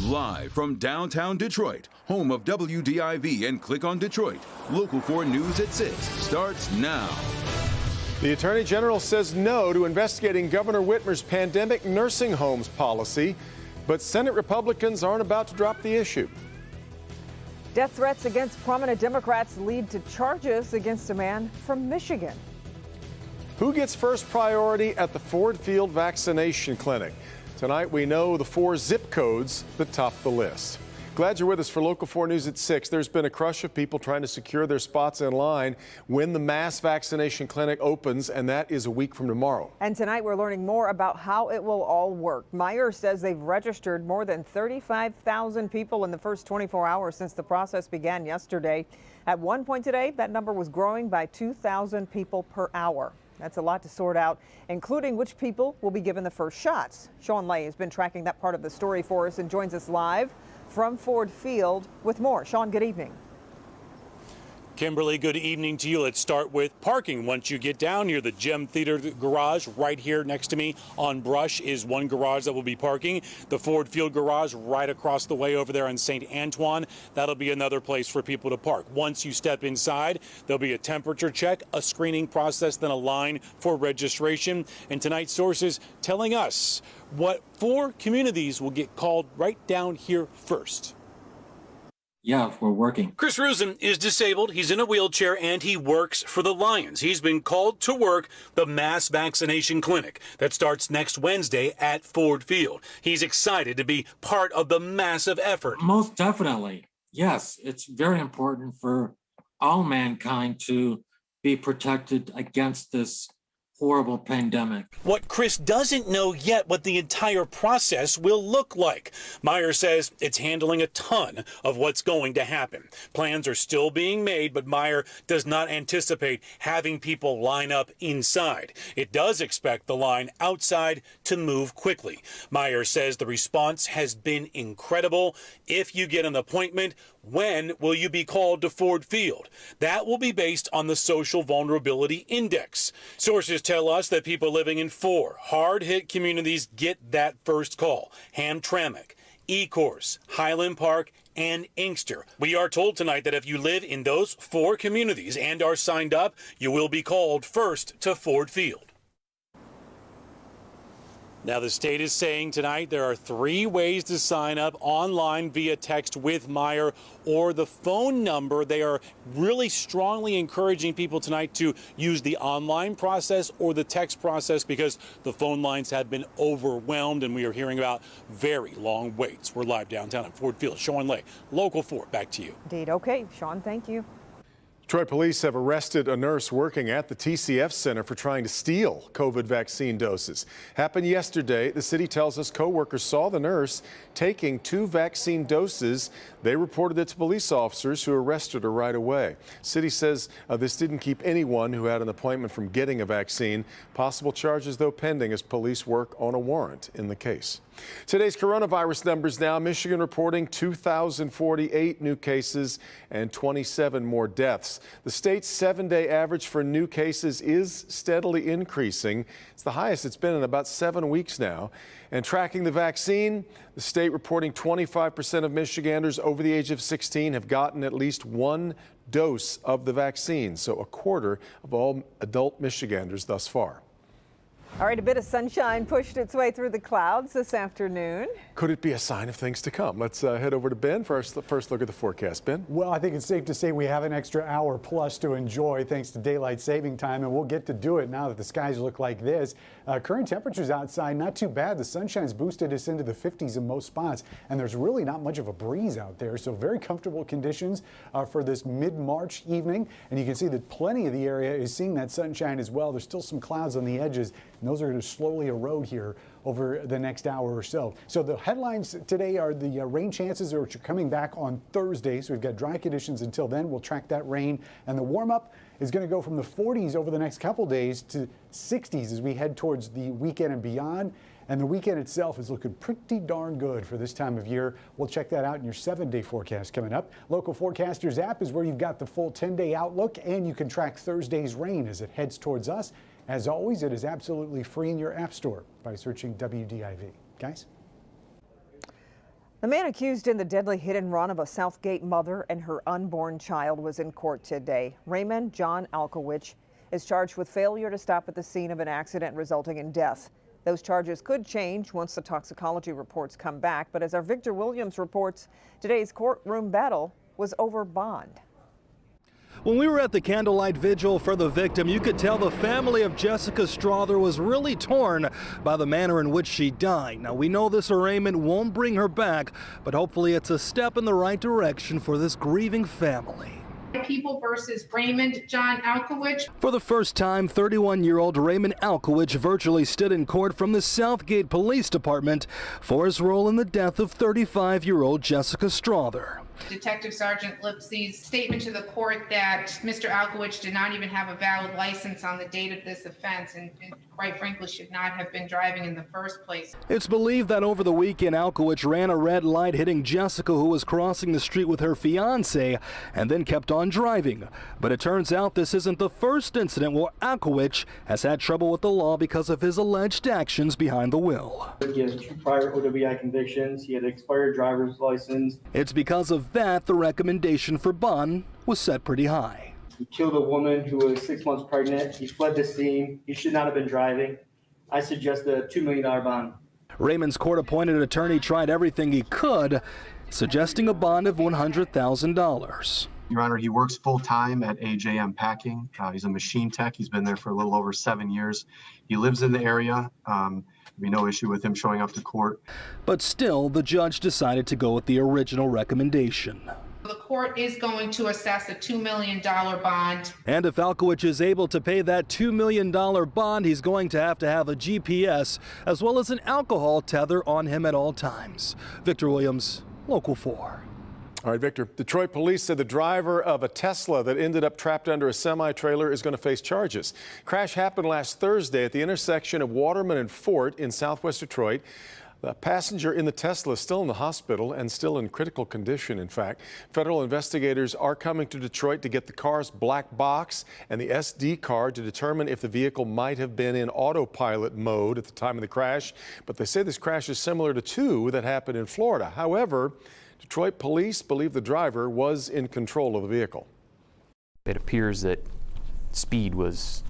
Live from downtown Detroit, home of WDIV and Click on Detroit, Local 4 News at 6 starts now. The Attorney General says no to investigating Governor Whitmer's pandemic nursing homes policy, but Senate Republicans aren't about to drop the issue. Death threats against prominent Democrats lead to charges against a man from Michigan. Who gets first priority at the Ford Field vaccination clinic? Tonight we know the 4 zip codes that top the list. Glad you're with us for Local 4 News at 6. There's been a crush of people trying to secure their spots in line when the mass vaccination clinic opens, and that is a week from tomorrow. And tonight we're learning more about how it will all work. Meijer says they've registered more than 35,000 people in the first 24 hours since the process began yesterday. At one point today, that number was growing by 2,000 people per hour. That's a lot to sort out, including which people will be given the first shots. Sean Lay has been tracking that part of the story for us and joins us live from Ford Field with more. Sean, good evening. Kimberly, good evening to you. Let's start with parking. Once you get down near the Gem Theater garage right here next to me on Brush is one garage that will be parking. The Ford Field garage right across the way over there on St. Antoine, that'll be another place for people to park. Once you step inside, there'll be a temperature check, a screening process, then a line for registration. And tonight's sources telling us what 4 communities will get called right down here first. Yeah, we're working. Chris Rusin is disabled. He's in a wheelchair and he works for the Lions. He's been called to work the mass vaccination clinic that starts next Wednesday at Ford Field. He's excited to be part of the massive effort. Most definitely. Yes, it's very important for all mankind to be protected against this horrible pandemic. What Chris doesn't know yet what the entire process will look like. Meijer says it's handling a ton of what's going to happen. Plans are still being made, but Meijer does not anticipate having people line up inside. It does expect the line outside to move quickly. Meijer says the response has been incredible. If you get an appointment, when will you be called to Ford Field? That will be based on the Social Vulnerability Index. Sources tell us that people living in 4 hard-hit communities get that first call. Hamtramck, Ecorse, Highland Park, and Inkster. We are told tonight that if you live in those 4 communities and are signed up, you will be called first to Ford Field. Now, the state is saying tonight there are 3 ways to sign up: online, via text with Meijer, or the phone number. They are really strongly encouraging people tonight to use the online process or the text process because the phone lines have been overwhelmed and we are hearing about very long waits. We're live downtown at Ford Field. Sean Lay, Local 4, back to you. Indeed. Okay, Sean, thank you. Detroit police have arrested a nurse working at the TCF Center for trying to steal COVID vaccine doses. Happened yesterday. The city tells us co-workers saw the nurse taking 2 vaccine doses. They reported it to police officers who arrested her right away. City says this didn't keep anyone who had an appointment from getting a vaccine. Possible charges, though, pending as police work on a warrant in the case. Today's coronavirus numbers now. Michigan reporting 2,048 new cases and 27 more deaths. The state's 7-day average for new cases is steadily increasing. It's the highest it's been in about 7 weeks now. And tracking the vaccine, the state reporting 25% of Michiganders over the age of 16 have gotten at least 1 dose of the vaccine. So a quarter of all adult Michiganders thus far. All right, a bit of sunshine pushed its way through the clouds this afternoon. Could it be a sign of things to come? Let's head over to Ben for our first look at the forecast. Ben? Well, I think it's safe to say we have an extra hour plus to enjoy thanks to daylight saving time, and we'll get to do it now that the skies look like this. Current temperatures outside, not too bad. The sunshine's boosted us into the 50s in most spots, and there's really not much of a breeze out there, so very comfortable conditions for this mid-March evening. And you can see that plenty of the area is seeing that sunshine as well. There's still some clouds on the edges, and those are going to slowly erode here over the next hour or so. So the headlines today are the rain chances are coming back on Thursday. So we've got dry conditions until then. We'll track that rain, and the warm up is going to go from the 40s over the next couple days to 60s as we head towards the weekend and beyond. And the weekend itself is looking pretty darn good for this time of year. We'll check that out in your 7-day forecast coming up. Local Forecasters app is where you've got the full 10-day outlook, and you can track Thursday's rain as it heads towards us. As always, it is absolutely free in your app store by searching WDIV. Guys? The man accused in the deadly hit and run of a Southgate mother and her unborn child was in court today. Raymond John Alkowicz is charged with failure to stop at the scene of an accident resulting in death. Those charges could change once the toxicology reports come back, but as our Victor Williams reports, today's courtroom battle was over bond. When we were at the candlelight vigil for the victim, you could tell the family of Jessica Strother was really torn by the manner in which she died. Now, we know this arraignment won't bring her back, but hopefully it's a step in the right direction for this grieving family. People versus Raymond John Alkowicz. For the first time, 31-year-old Raymond Alkowicz virtually stood in court from the Southgate Police Department for his role in the death of 35-year-old Jessica Strother. Detective Sergeant Lipsey's statement to the court that Mr. Alkowicz did not even have a valid license on the date of this offense and quite frankly should not have been driving in the first place. It's believed that over the weekend, Alkowicz ran a red light hitting Jessica, who was crossing the street with her fiance, and then kept on driving. But it turns out this isn't the first incident where Alkowicz has had trouble with the law because of his alleged actions behind the wheel. He has 2 prior OWI convictions. He had an expired driver's license. It's because of that the recommendation for bond was set pretty high. He killed a woman who was 6 months pregnant. He fled the scene. He should not have been driving. I suggest a $2 million bond. Raymond's court-appointed attorney tried everything he could, suggesting a bond of $100,000. Your Honor, he works full-time at AJM Packing. He's a machine tech. He's been there for a little over 7 years. He lives in the area. There'd be no issue with him showing up to court. But still, the judge decided to go with the original recommendation. The court is going to assess a $2 million bond. And if Alkowicz is able to pay that $2 million bond, he's going to have a GPS as well as an alcohol tether on him at all times. Victor Williams, Local 4. All right, Victor. Detroit police said the driver of a Tesla that ended up trapped under a semi-trailer is going to face charges. Crash happened last Thursday at the intersection of Waterman and Fort in southwest Detroit. The passenger in the Tesla is still in the hospital and still in critical condition, in fact. Federal investigators are coming to Detroit to get the car's black box and the SD card to determine if the vehicle might have been in autopilot mode at the time of the crash. But they say this crash is similar to 2 that happened in Florida. However, Detroit police believe the driver was in control of the vehicle. It appears that speed was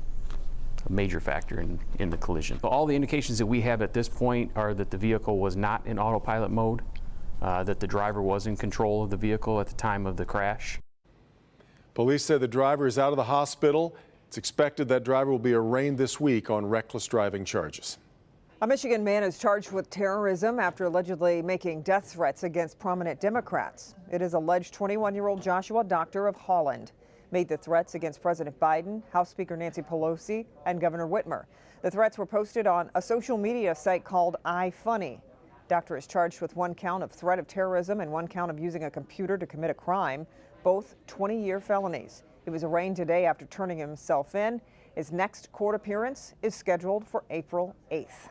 a major factor in the collision. All the indications that we have at this point are that the vehicle was not in autopilot mode, that the driver was in control of the vehicle at the time of the crash. Police say the driver is out of the hospital. It's expected that driver will be arraigned this week on reckless driving charges. A Michigan man is charged with terrorism after allegedly making death threats against prominent Democrats. It is alleged 21-year-old Joshua Doctor of Holland made the threats against President Biden, House Speaker Nancy Pelosi, and Governor Whitmer. The threats were posted on a social media site called iFunny. Doctor is charged with 1 count of threat of terrorism and 1 count of using a computer to commit a crime, both 20-year felonies. He was arraigned today after turning himself in. His next court appearance is scheduled for April 8th.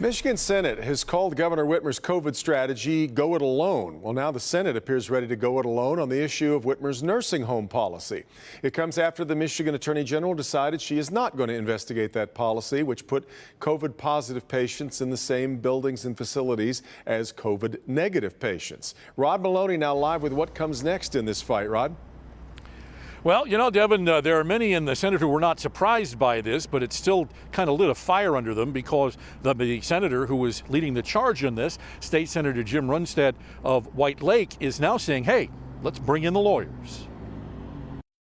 Michigan Senate has called Governor Whitmer's COVID strategy go it alone. Well, now the Senate appears ready to go it alone on the issue of Whitmer's nursing home policy. It comes after the Michigan Attorney General decided she is not going to investigate that policy, which put COVID positive patients in the same buildings and facilities as COVID negative patients. Rod Maloney now live with what comes next in this fight. Rod? Well, you know, Devin, there are many in the Senate who were not surprised by this, but it still kind of lit a fire under them because the senator who was leading the charge in this, State Senator Jim Runestad of White Lake, is now saying, hey, let's bring in the lawyers.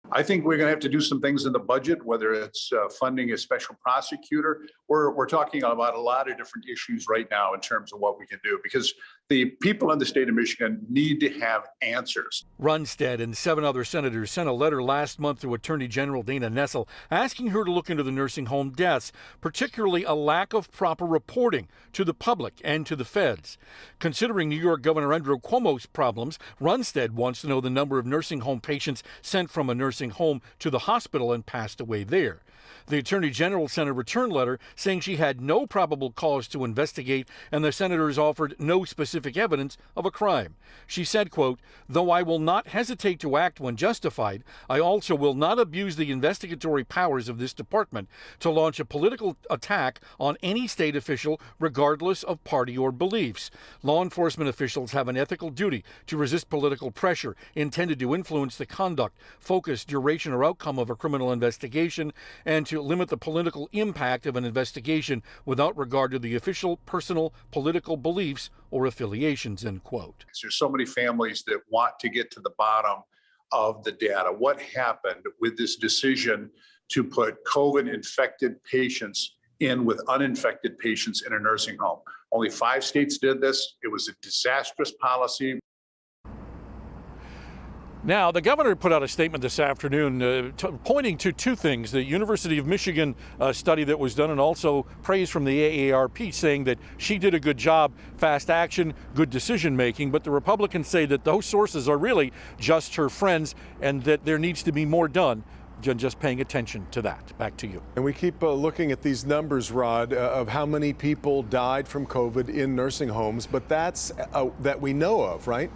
I think we're going to have to do some things in the budget, whether it's funding a special prosecutor. We're talking about a lot of different issues right now in terms of what we can do, because the people in the state of Michigan need to have answers. Runestad and 7 other senators sent a letter last month to Attorney General Dana Nessel asking her to look into the nursing home deaths, particularly a lack of proper reporting to the public and to the feds. Considering New York Governor Andrew Cuomo's problems, Runestad wants to know the number of nursing home patients sent from a nursing nursing home to the hospital and passed away there. The Attorney General sent a return letter saying she had no probable cause to investigate, and the senators offered no specific evidence of a crime. She said, quote, "Though I will not hesitate to act when justified, I also will not abuse the investigatory powers of this department to launch a political attack on any state official, regardless of party or beliefs. Law enforcement officials have an ethical duty to resist political pressure intended to influence the conduct, focus, duration, or outcome of a criminal investigation, and to limit the political impact of an investigation without regard to the official, personal, political beliefs or affiliations," end quote. There's so many families that want to get to the bottom of the data. What happened with this decision to put COVID-infected patients in with uninfected patients in a nursing home? Only 5 states did this. It was a disastrous policy. Now, the governor put out a statement this afternoon pointing to 2 things: the University of Michigan study that was done, and also praise from the AARP, saying that she did a good job, fast action, good decision making. But the Republicans say that those sources are really just her friends, and that there needs to be more done than just paying attention to that. Back to you. And we keep looking at these numbers, Rod, of how many people died from COVID in nursing homes, but that's that we know of, right?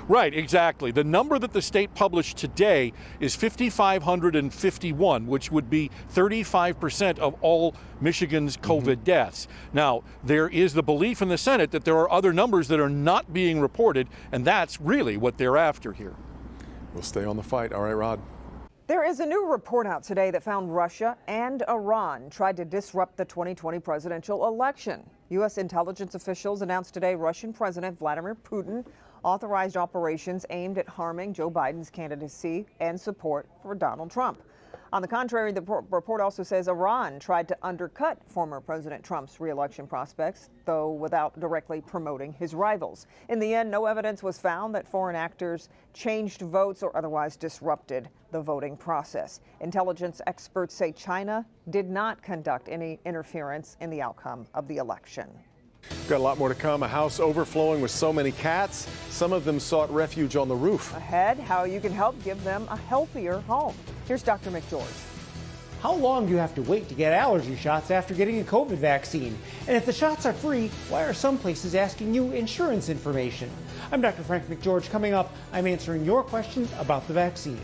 Right, exactly. The number that the state published today is 5,551, which would be 35% of all Michigan's COVID deaths. Now, there is the belief in the Senate that there are other numbers that are not being reported, and that's really what they're after here. We'll stay on the fight. All right, Rod. There is a new report out today that found Russia and Iran tried to disrupt the 2020 presidential election. U.S. intelligence officials announced today Russian President Vladimir Putin authorized operations aimed at harming Joe Biden's candidacy and support for Donald Trump. On the contrary, the report also says Iran tried to undercut former President Trump's re-election prospects, though without directly promoting his rivals. In the end, no evidence was found that foreign actors changed votes or otherwise disrupted the voting process. Intelligence experts say China did not conduct any interference in the outcome of the election. Got a lot more to come. A house overflowing with so many cats. Some of them sought refuge on the roof. Ahead, how you can help give them a healthier home. Here's Dr. McGeorge. How long do you have to wait to get allergy shots after getting a COVID vaccine? And if the shots are free, why are some places asking you insurance information? I'm Dr. Frank McGeorge. Coming up, I'm answering your questions about the vaccines.